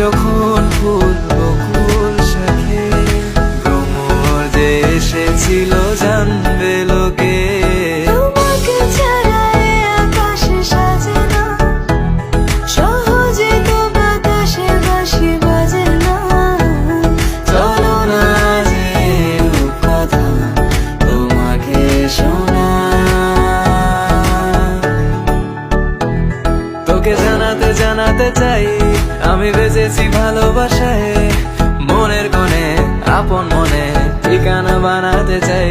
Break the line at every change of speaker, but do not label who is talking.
যখন ফুল বকুল শাখে ভ্রমর যে এসেছিল জানবে লোকে।
তোমাকে ছাড়া এ আকাশ সাজে না, সহজে তো বাতাসে বাঁশি বাজে না।
চলো না যে কথা তোমাকে শোনা, তোকে জানাতে জানাতে চাই আমি বেঁচেছি ভালোবাসায়। মনের কোণে আপন মনে ঠিকানা বানাতে চাই।